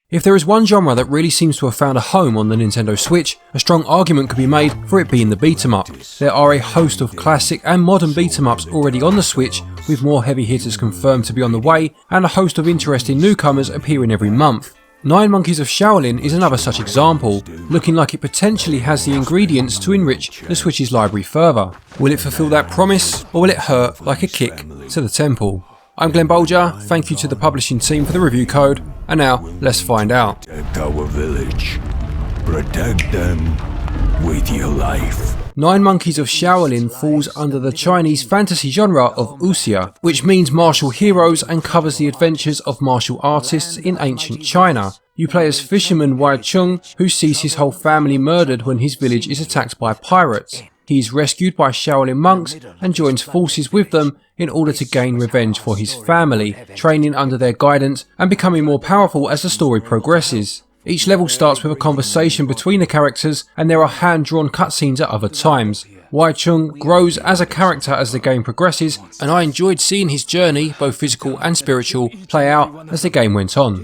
If there is one genre that really seems to have found a home on the Nintendo Switch, a strong argument could be made for it being the beat 'em up. There are a host of classic and modern beat 'em ups already on the Switch, with more heavy hitters confirmed to be on the way, and a host of interesting newcomers appearing every month. 9 Monkeys of Shaolin is another such example, looking like it potentially has the ingredients to enrich the Switch's library further. Will it fulfill that promise, or will it hurt like a kick to the temple? I'm Glen Bolger, thank you to the publishing team for the review code, and now let's find out. Protect our village. Protect them with your life. 9 Monkeys of Shaolin falls under the Chinese fantasy genre of wuxia, which means martial heroes and covers the adventures of martial artists in ancient China. You play as fisherman Wai Chung, who sees his whole family murdered when his village is attacked by pirates. He is rescued by Shaolin monks and joins forces with them in order to gain revenge for his family, training under their guidance and becoming more powerful as the story progresses. Each level starts with a conversation between the characters, and there are hand-drawn cutscenes at other times. Wai Chung grows as a character as the game progresses, and I enjoyed seeing his journey, both physical and spiritual, play out as the game went on.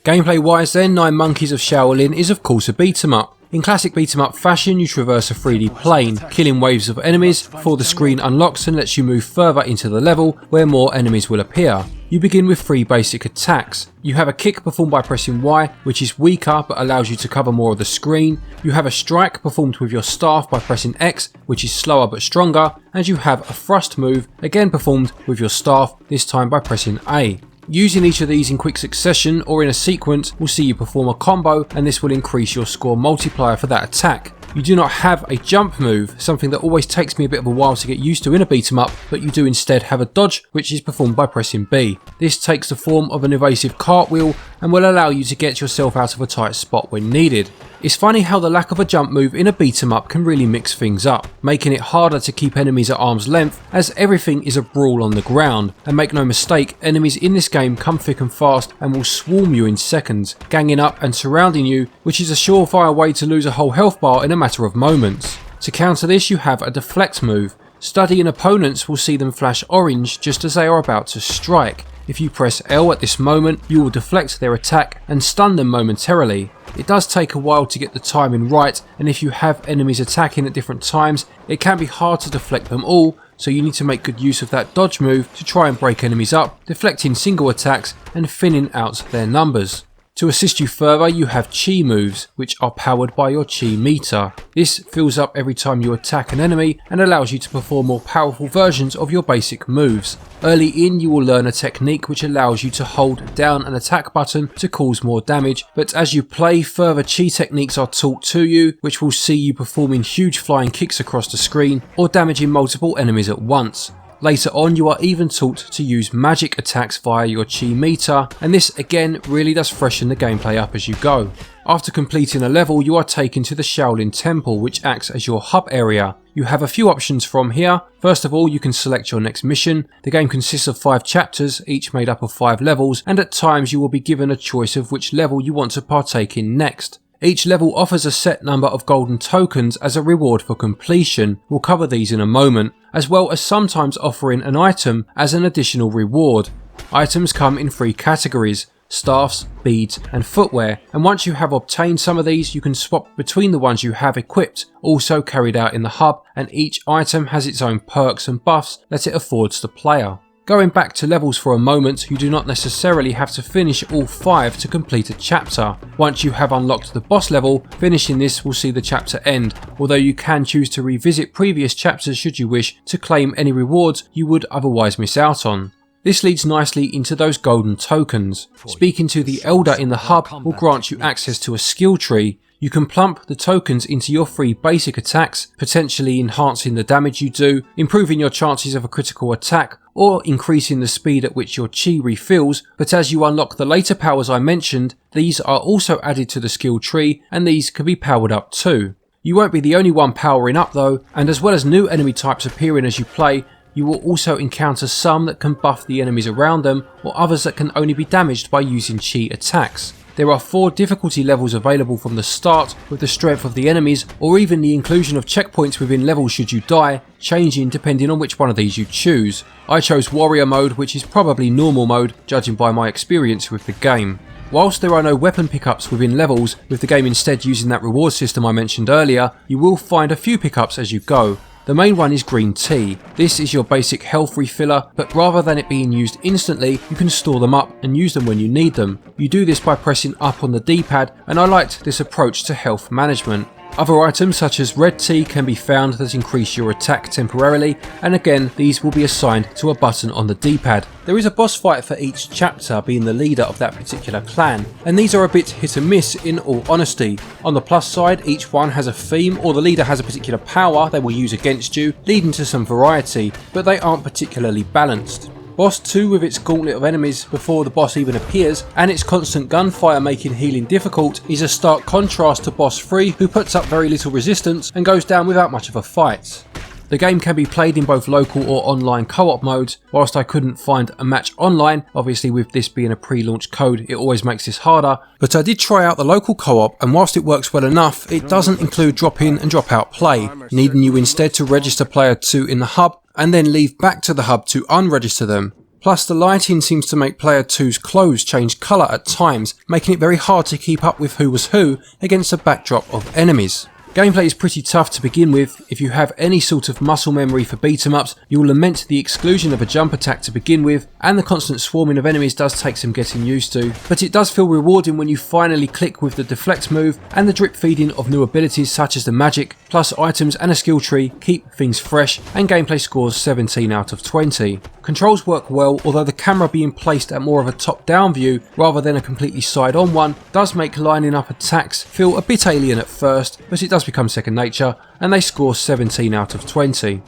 Gameplay wise then, 9 Monkeys of Shaolin is of course a beat 'em up. In classic beat 'em up fashion, you traverse a 3D plane, killing waves of enemies before the screen unlocks and lets you move further into the level where more enemies will appear. You begin with 3 basic attacks. You have a kick performed by pressing Y, which is weaker but allows you to cover more of the screen. You have a strike performed with your staff by pressing X, which is slower but stronger. And you have a thrust move, again performed with your staff, this time by pressing A. Using each of these in quick succession or in a sequence will see you perform a combo, and this will increase your score multiplier for that attack. You do not have a jump move, something that always takes me a bit of a while to get used to in a beat 'em up, but you do instead have a dodge, which is performed by pressing B. This takes the form of an evasive cartwheel and will allow you to get yourself out of a tight spot when needed. It's funny how the lack of a jump move in a beat 'em up can really mix things up, making it harder to keep enemies at arm's length as everything is a brawl on the ground. And make no mistake, enemies in this game come thick and fast and will swarm you in seconds, ganging up and surrounding you, which is a surefire way to lose a whole health bar in a matter of moments. To counter this, you have a deflect move. Studying opponents will see them flash orange just as they are about to strike. If you press L at this moment, you will deflect their attack and stun them momentarily. It does take a while to get the timing right, and if you have enemies attacking at different times, it can be hard to deflect them all, so you need to make good use of that dodge move to try and break enemies up, deflecting single attacks and thinning out their numbers. To assist you further, you have chi moves, which are powered by your chi meter. This fills up every time you attack an enemy and allows you to perform more powerful versions of your basic moves. Early in, you will learn a technique which allows you to hold down an attack button to cause more damage, but as you play, further chi techniques are taught to you, which will see you performing huge flying kicks across the screen or damaging multiple enemies at once. Later on, you are even taught to use magic attacks via your chi meter, and this again really does freshen the gameplay up as you go. After completing a level, you are taken to the Shaolin Temple, which acts as your hub area. You have a few options from here. First of all, you can select your next mission. The game consists of 5 chapters, each made up of 5 levels, and at times you will be given a choice of which level you want to partake in next. Each level offers a set number of golden tokens as a reward for completion. We'll cover these in a moment, as well as sometimes offering an item as an additional reward. Items come in 3 categories: staffs, beads and footwear, and once you have obtained some of these, you can swap between the ones you have equipped, also carried out in the hub, and each item has its own perks and buffs that it affords the player. Going back to levels for a moment, you do not necessarily have to finish all 5 to complete a chapter. Once you have unlocked the boss level, finishing this will see the chapter end, although you can choose to revisit previous chapters should you wish to claim any rewards you would otherwise miss out on. This leads nicely into those golden tokens. Speaking to the Elder in the hub will grant you access to a skill tree. You can plump the tokens into your 3 basic attacks, potentially enhancing the damage you do, improving your chances of a critical attack, or increasing the speed at which your chi refills, but as you unlock the later powers I mentioned, these are also added to the skill tree, and these can be powered up too. You won't be the only one powering up though, and as well as new enemy types appearing as you play, you will also encounter some that can buff the enemies around them, or others that can only be damaged by using chi attacks. There are 4 difficulty levels available from the start, with the strength of the enemies or even the inclusion of checkpoints within levels should you die, changing depending on which one of these you choose. I chose warrior mode, which is probably normal mode judging by my experience with the game. Whilst there are no weapon pickups within levels, with the game instead using that reward system I mentioned earlier, you will find a few pickups as you go. The main one is green tea. This is your basic health refiller, but rather than it being used instantly, you can store them up and use them when you need them. You do this by pressing up on the D-pad, and I liked this approach to health management. Other items such as red tea can be found that increase your attack temporarily, and again these will be assigned to a button on the D-pad. There is a boss fight for each chapter, being the leader of that particular clan, and these are a bit hit and miss in all honesty. On the plus side, each one has a theme, or the leader has a particular power they will use against you, leading to some variety, but they aren't particularly balanced. Boss 2 with its gauntlet of enemies before the boss even appears, and its constant gunfire making healing difficult, is a stark contrast to Boss 3, who puts up very little resistance and goes down without much of a fight. The game can be played in both local or online co-op modes. Whilst I couldn't find a match online, obviously with this being a pre-launch code it always makes this harder, but I did try out the local co-op, and whilst it works well enough, it doesn't include drop in and drop out play, needing you instead to register player 2 in the hub and then leave back to the hub to unregister them. Plus the lighting seems to make player 2's clothes change colour at times, making it very hard to keep up with who was who against a backdrop of enemies. Gameplay is pretty tough to begin with. If you have any sort of muscle memory for beat 'em ups, you will lament the exclusion of a jump attack to begin with, and the constant swarming of enemies does take some getting used to, but it does feel rewarding when you finally click with the deflect move, and the drip feeding of new abilities such as the magic, plus items and a skill tree keep things fresh, and gameplay scores 17 out of 20. Controls work well, although the camera being placed at more of a top-down view rather than a completely side-on one does make lining up attacks feel a bit alien at first, but it does become second nature, and they score 17 out of 20.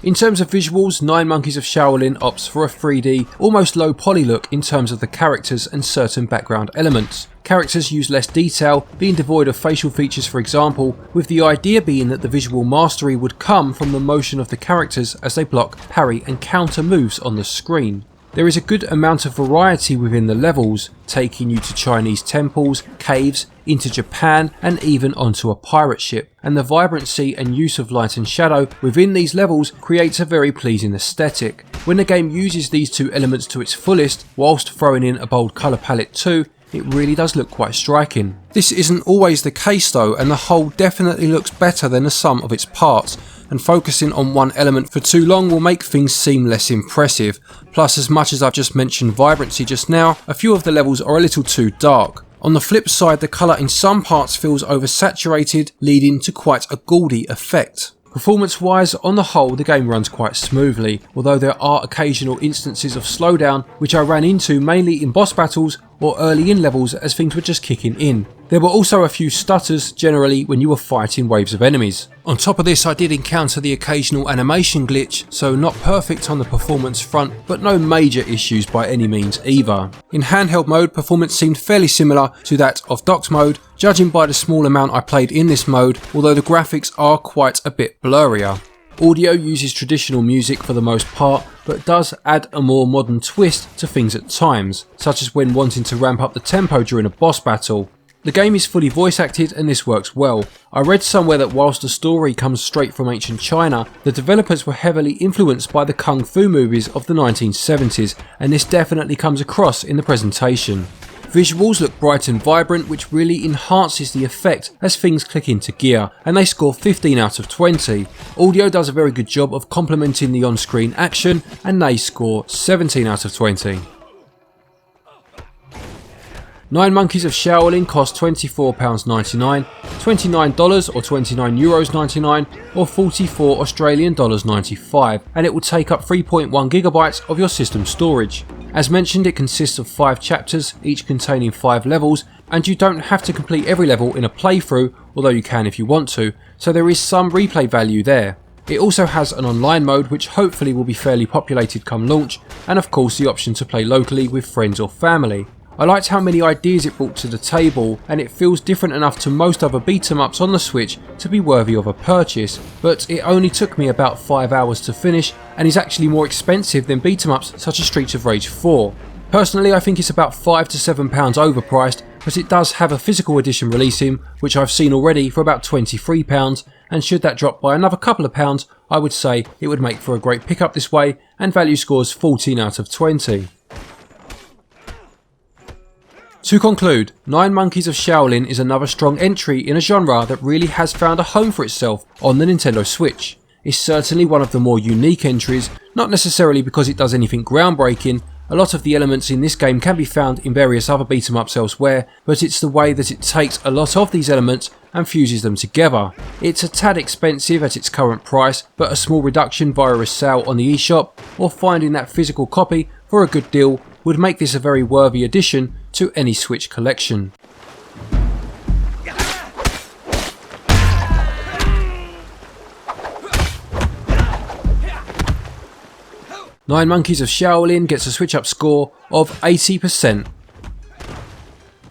In terms of visuals, 9 Monkeys of Shaolin opts for a 3D, almost low poly look in terms of the characters and certain background elements. Characters use less detail, being devoid of facial features for example, with the idea being that the visual mastery would come from the motion of the characters as they block, parry and counter moves on the screen. There is a good amount of variety within the levels, taking you to Chinese temples, caves, into Japan and even onto a pirate ship, and the vibrancy and use of light and shadow within these levels creates a very pleasing aesthetic. When the game uses these two elements to its fullest, whilst throwing in a bold colour palette too, it really does look quite striking. This isn't always the case though, and the whole definitely looks better than the sum of its parts, and focusing on one element for too long will make things seem less impressive. Plus, as much as I've just mentioned vibrancy just now, a few of the levels are a little too dark. On the flip side, the colour in some parts feels oversaturated, leading to quite a gaudy effect. Performance wise, on the whole the game runs quite smoothly, although there are occasional instances of slowdown which I ran into mainly in boss battles or early in levels as things were just kicking in. There were also a few stutters generally when you were fighting waves of enemies. On top of this, I did encounter the occasional animation glitch, so not perfect on the performance front, but no major issues by any means either. In handheld mode, performance seemed fairly similar to that of docked mode, judging by the small amount I played in this mode, although the graphics are quite a bit blurrier. Audio uses traditional music for the most part, but does add a more modern twist to things at times, such as when wanting to ramp up the tempo during a boss battle. The game is fully voice acted and this works well. I read somewhere that whilst the story comes straight from ancient China, the developers were heavily influenced by the Kung Fu movies of the 1970s, and this definitely comes across in the presentation. Visuals look bright and vibrant, which really enhances the effect as things click into gear, and they score 15 out of 20. Audio does a very good job of complementing the on-screen action, and they score 17 out of 20. 9 Monkeys of Shaolin cost £24.99, $29 or €29.99 or $44 Australian dollars 95, and it will take up 3.1 GB of your system storage. As mentioned, it consists of 5 chapters, each containing 5 levels, and you don't have to complete every level in a playthrough, although you can if you want to, so there is some replay value there. It also has an online mode which hopefully will be fairly populated come launch, and of course the option to play locally with friends or family. I liked how many ideas it brought to the table, and it feels different enough to most other beat 'em ups on the Switch to be worthy of a purchase, but it only took me about 5 hours to finish and is actually more expensive than beat 'em ups such as Streets of Rage 4. Personally, I think it's about £5 to £7 overpriced, but it does have a physical edition releasing, which I've seen already for about £23, and should that drop by another couple of pounds, I would say it would make for a great pickup this way, and value scores 14 out of 20. To conclude, 9 Monkeys of Shaolin is another strong entry in a genre that really has found a home for itself on the Nintendo Switch. It's certainly one of the more unique entries, not necessarily because it does anything groundbreaking. A lot of the elements in this game can be found in various other beat 'em ups elsewhere, but it's the way that it takes a lot of these elements and fuses them together. It's a tad expensive at its current price, but a small reduction via a sale on the eShop or finding that physical copy for a good deal would make this a very worthy addition to any Switch collection. Nine Monkeys of Shaolin gets a SwitchUp score of 80%.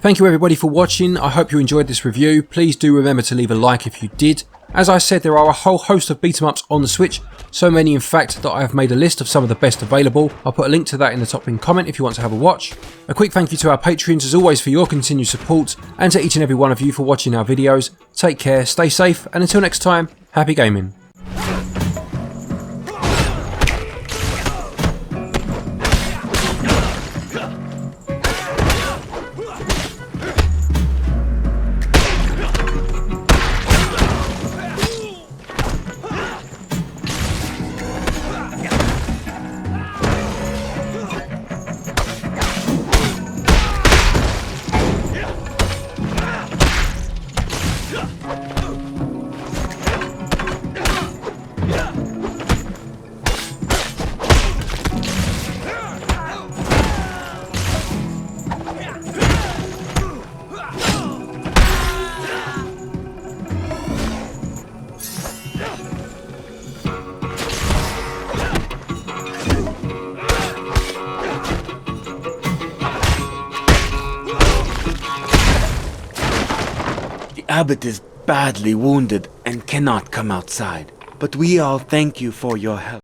Thank you everybody for watching. I hope you enjoyed this review. Please do remember to leave a like if you did. As I said, there are a whole host of beat 'em ups on the Switch, so many in fact that I have made a list of some of the best available. I'll put a link to that in the top pinned comment if you want to have a watch. A quick thank you to our Patreons as always for your continued support, and to each and every one of you for watching our videos. Take care, stay safe, and until next time, happy gaming. Abbott is badly wounded and cannot come outside, but we all thank you for your help.